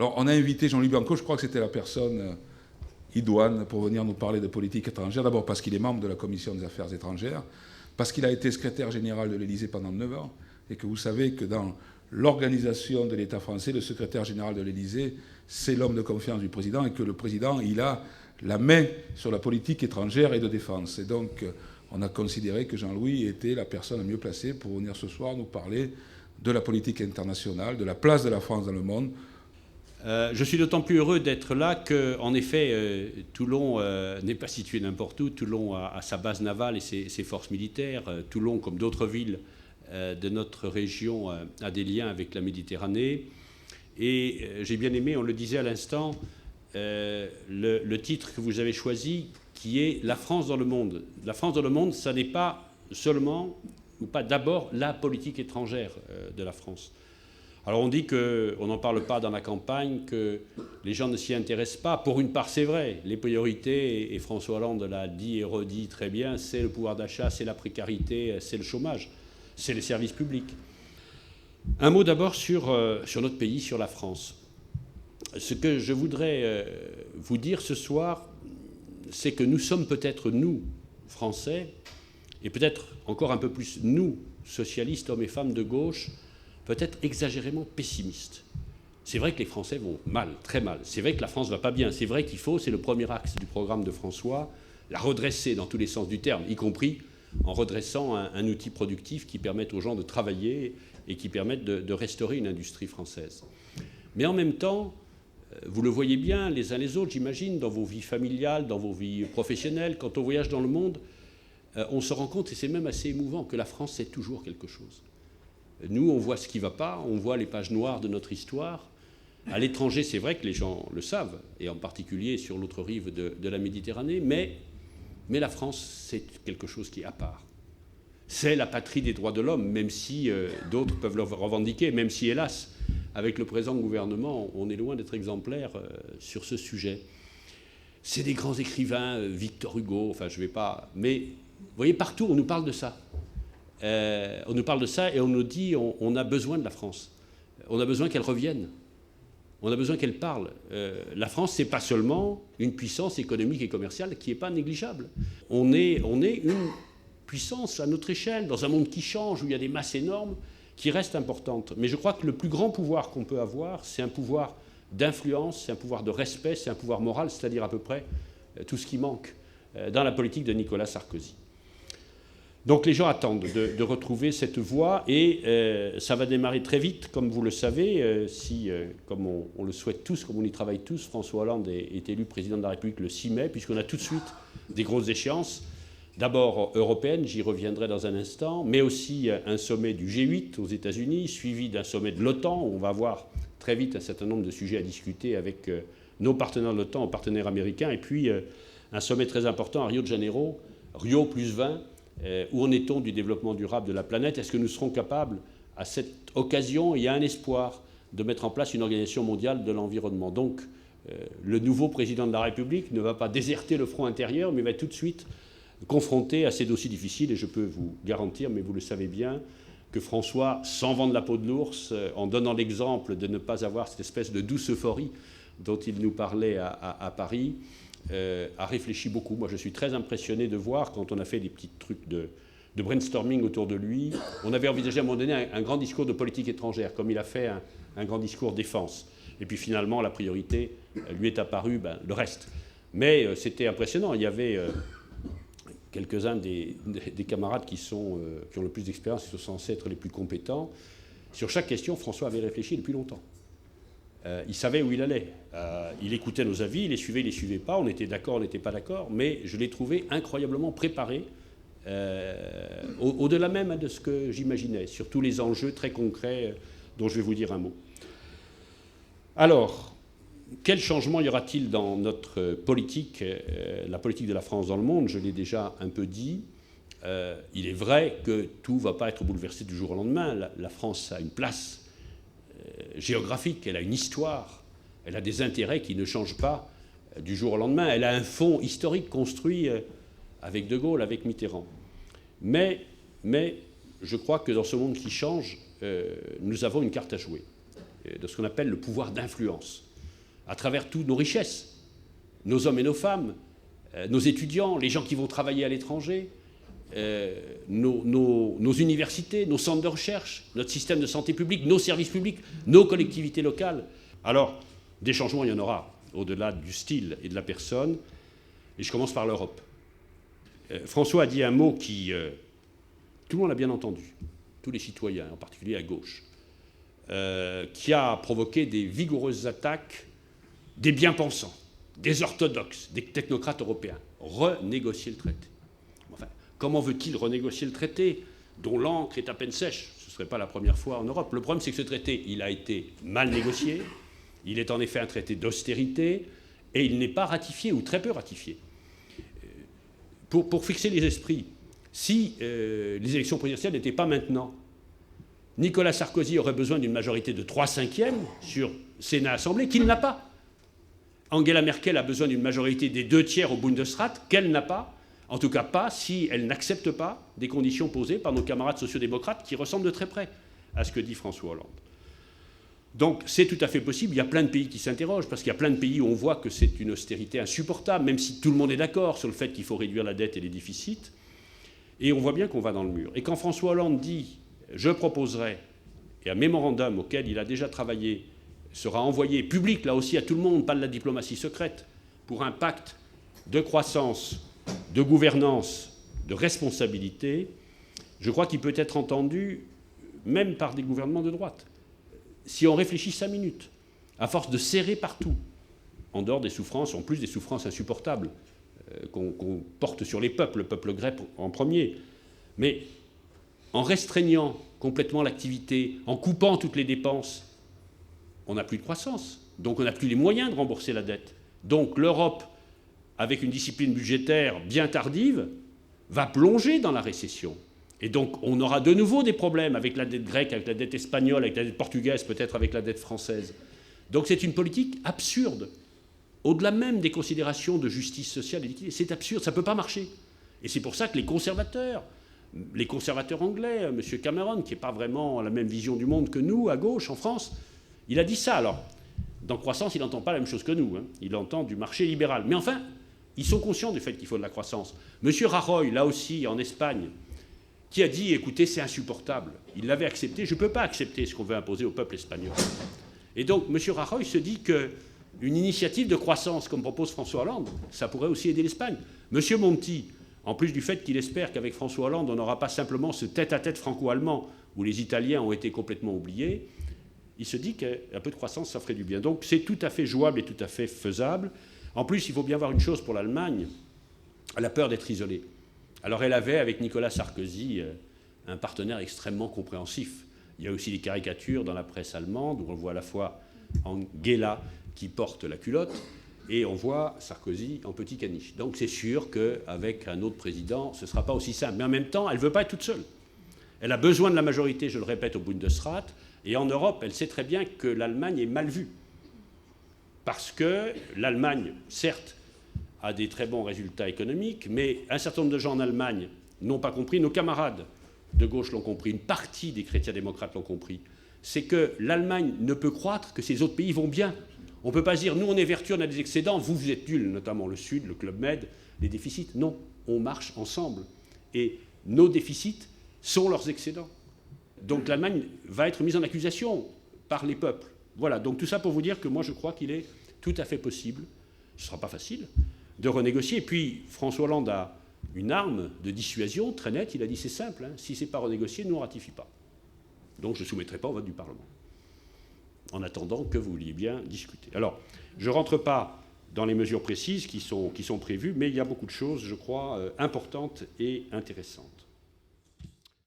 Alors, on a invité Jean-Louis Bianco, je crois que c'était la personne idoine pour venir nous parler de politique étrangère. D'abord parce qu'il est membre de la Commission des Affaires étrangères, parce qu'il a été secrétaire général de l'Élysée pendant 9 ans, et que vous savez que dans l'organisation de l'État français, le secrétaire général de l'Élysée, c'est l'homme de confiance du président, et que le président, il a la main sur la politique étrangère et de défense. Et donc, on a considéré que Jean-Louis était la personne la mieux placée pour venir ce soir nous parler de la politique internationale, de la place de la France dans le monde. Je suis d'autant plus heureux d'être là qu'en effet, Toulon n'est pas situé n'importe où. Toulon a sa base navale et ses forces militaires. Toulon, comme d'autres villes de notre région, a des liens avec la Méditerranée. Et j'ai bien aimé, on le disait à l'instant, le titre que vous avez choisi, qui est « La France dans le monde ». La France dans le monde, ça n'est pas seulement, ou pas d'abord, la politique étrangère de la France. Alors on dit qu'on n'en parle pas dans la campagne, que les gens ne s'y intéressent pas. Pour une part, c'est vrai. Les priorités, et François Hollande l'a dit et redit très bien, c'est le pouvoir d'achat, c'est la précarité, c'est le chômage, c'est les services publics. Un mot d'abord sur notre pays, sur la France. Ce que je voudrais vous dire ce soir, c'est que nous sommes peut-être, nous, Français, et peut-être encore un peu plus, nous, socialistes, hommes et femmes de gauche, peut-être exagérément pessimistes. C'est vrai que les Français vont mal, très mal. C'est vrai que la France ne va pas bien. C'est vrai qu'il faut, c'est le premier axe du programme de François, la redresser dans tous les sens du terme, y compris en redressant un outil productif qui permette aux gens de travailler et qui permette de restaurer une industrie française. Mais en même temps, vous le voyez bien les uns les autres, j'imagine, dans vos vies familiales, dans vos vies professionnelles, quand on voyage dans le monde, on se rend compte, et c'est même assez émouvant, que la France, c'est toujours quelque chose. Nous, on voit ce qui ne va pas, on voit les pages noires de notre histoire. À l'étranger, c'est vrai que les gens le savent, et en particulier sur l'autre rive de la Méditerranée, mais la France, c'est quelque chose qui est à part. C'est la patrie des droits de l'homme, même si d'autres peuvent le revendiquer, même si, hélas, avec le présent gouvernement, on est loin d'être exemplaire sur ce sujet. C'est des grands écrivains, Victor Hugo, enfin je ne vais pas... Mais vous voyez, partout, on nous parle de ça. On nous parle de ça et on nous dit on a besoin de la France. On a besoin qu'elle revienne. On a besoin qu'elle parle. La France, ce n'est pas seulement une puissance économique et commerciale qui n'est pas négligeable. On est une puissance à notre échelle, dans un monde qui change, où il y a des masses énormes, qui restent importantes. Mais je crois que le plus grand pouvoir qu'on peut avoir, c'est un pouvoir d'influence, c'est un pouvoir de respect, c'est un pouvoir moral, c'est-à-dire à peu près tout ce qui manque dans la politique de Nicolas Sarkozy. Donc les gens attendent de retrouver cette voie et ça va démarrer très vite, comme vous le savez, si, comme on le souhaite tous, comme on y travaille tous, François Hollande est élu président de la République le 6 mai, puisqu'on a tout de suite des grosses échéances, d'abord européennes, j'y reviendrai dans un instant, mais aussi un sommet du G8 aux États-Unis, suivi d'un sommet de l'OTAN, où on va avoir très vite un certain nombre de sujets à discuter avec nos partenaires de l'OTAN, nos partenaires américains, et puis un sommet très important à Rio de Janeiro, Rio plus 20, où en est-on du développement durable de la planète? Est-ce que nous serons capables, à cette occasion, il y a un espoir de mettre en place une organisation mondiale de l'environnement? Donc, le nouveau président de la République ne va pas déserter le front intérieur, mais va tout de suite confronté à ces dossiers difficiles. Et je peux vous garantir, mais vous le savez bien, que François, sans vendre la peau de l'ours, en donnant l'exemple de ne pas avoir cette espèce de douce euphorie dont il nous parlait à Paris, a réfléchi beaucoup. Moi, je suis très impressionné de voir, quand on a fait des petits trucs de brainstorming autour de lui, on avait envisagé à un moment donné un grand discours de politique étrangère, comme il a fait un grand discours défense. Et puis finalement, la priorité lui est apparue, le reste. Mais c'était impressionnant. Il y avait quelques-uns des camarades qui ont le plus d'expérience, qui sont censés être les plus compétents. Sur chaque question, François avait réfléchi depuis longtemps. Il savait où il allait. Il écoutait nos avis, il les suivait pas. On était d'accord, on n'était pas d'accord. Mais je l'ai trouvé incroyablement préparé, au-delà même de ce que j'imaginais, sur tous les enjeux très concrets dont je vais vous dire un mot. Alors, quel changement y aura-t-il dans notre politique, la politique de la France dans le monde? Je l'ai déjà un peu dit. Il est vrai que tout ne va pas être bouleversé du jour au lendemain. La France a une place géographique, elle a une histoire, elle a des intérêts qui ne changent pas du jour au lendemain. Elle a un fond historique construit avec De Gaulle, avec Mitterrand. Mais je crois que dans ce monde qui change, nous avons une carte à jouer, de ce qu'on appelle le pouvoir d'influence. à travers toutes nos richesses, nos hommes et nos femmes, nos étudiants, les gens qui vont travailler à l'étranger, nos universités, nos centres de recherche, notre système de santé publique, nos services publics, nos collectivités locales. Alors, des changements, il y en aura, au-delà du style et de la personne. Et je commence par l'Europe. François a dit un mot qui... tout le monde l'a bien entendu, tous les citoyens, en particulier à gauche, qui a provoqué des vigoureuses attaques des bien-pensants, des orthodoxes, des technocrates européens. Renégocier le traité. Enfin, comment veut-il renégocier le traité dont l'encre est à peine sèche? Ce ne serait pas la première fois en Europe. Le problème, c'est que ce traité, il a été mal négocié. Il est en effet un traité d'austérité et il n'est pas ratifié ou très peu ratifié. Pour fixer les esprits, si les élections présidentielles n'étaient pas maintenant, Nicolas Sarkozy aurait besoin d'une majorité de 3/5 sur Sénat-Assemblée, qu'il n'a pas. Angela Merkel a besoin d'une majorité des 2/3 au Bundesrat, qu'elle n'a pas. En tout cas pas si elle n'accepte pas des conditions posées par nos camarades sociodémocrates qui ressemblent de très près à ce que dit François Hollande. Donc c'est tout à fait possible. Il y a plein de pays qui s'interrogent, parce qu'il y a plein de pays où on voit que c'est une austérité insupportable, même si tout le monde est d'accord sur le fait qu'il faut réduire la dette et les déficits. Et on voit bien qu'on va dans le mur. Et quand François Hollande dit « je proposerai », et un mémorandum auquel il a déjà travaillé sera envoyé public, là aussi à tout le monde, pas de la diplomatie secrète, pour un pacte de croissance, de gouvernance, de responsabilité, je crois qu'il peut être entendu même par des gouvernements de droite. Si on réfléchit 5 minutes, à force de serrer partout, en dehors des souffrances, en plus des souffrances insupportables qu'on porte sur les peuples, le peuple grec en premier, mais en restreignant complètement l'activité, en coupant toutes les dépenses, on n'a plus de croissance. Donc on n'a plus les moyens de rembourser la dette. Donc l'Europe, avec une discipline budgétaire bien tardive, va plonger dans la récession. Et donc on aura de nouveau des problèmes avec la dette grecque, avec la dette espagnole, avec la dette portugaise, peut-être avec la dette française. Donc c'est une politique absurde. Au-delà même des considérations de justice sociale et d'équité, c'est absurde, ça ne peut pas marcher. Et c'est pour ça que les conservateurs anglais, M. Cameron, qui n'est pas vraiment la même vision du monde que nous, à gauche, en France, il a dit ça. Alors, dans croissance, il n'entend pas la même chose que nous. Il entend du marché libéral. Mais enfin, ils sont conscients du fait qu'il faut de la croissance. M. Rajoy, là aussi, en Espagne, qui a dit, écoutez, c'est insupportable. Il l'avait accepté. Je ne peux pas accepter ce qu'on veut imposer au peuple espagnol. Et donc, M. Rajoy se dit qu'une initiative de croissance, comme propose François Hollande, ça pourrait aussi aider l'Espagne. M. Monti, en plus du fait qu'il espère qu'avec François Hollande, on n'aura pas simplement ce tête-à-tête franco-allemand où les Italiens ont été complètement oubliés, il se dit qu'un peu de croissance, ça ferait du bien. Donc c'est tout à fait jouable et tout à fait faisable. En plus, il faut bien voir une chose pour l'Allemagne, elle a peur d'être isolée. Alors elle avait, avec Nicolas Sarkozy, un partenaire extrêmement compréhensif. Il y a aussi des caricatures dans la presse allemande, où on voit à la fois Angela qui porte la culotte, et on voit Sarkozy en petit caniche. Donc c'est sûr qu'avec un autre président, ce ne sera pas aussi simple. Mais en même temps, elle ne veut pas être toute seule. Elle a besoin de la majorité, je le répète, au Bundesrat. Et en Europe, elle sait très bien que l'Allemagne est mal vue. Parce que l'Allemagne, certes, a des très bons résultats économiques, mais un certain nombre de gens en Allemagne n'ont pas compris, nos camarades de gauche l'ont compris, une partie des chrétiens-démocrates l'ont compris, c'est que l'Allemagne ne peut croître que ces autres pays vont bien. On ne peut pas se dire, nous on est vertueux, on a des excédents, vous êtes nuls, notamment le Sud, le Club Med, les déficits. Non, on marche ensemble. Et nos déficits sont leurs excédents. Donc l'Allemagne va être mise en accusation par les peuples. Voilà, donc tout ça pour vous dire que moi je crois qu'il est tout à fait possible, ce ne sera pas facile, de renégocier. Et puis François Hollande a une arme de dissuasion très nette, il a dit c'est simple, si ce n'est pas renégocié, nous on ne ratifie pas. Donc je ne soumettrai pas au vote du Parlement, en attendant que vous vouliez bien discuter. Alors, je ne rentre pas dans les mesures précises qui sont prévues, mais il y a beaucoup de choses, je crois, importantes et intéressantes.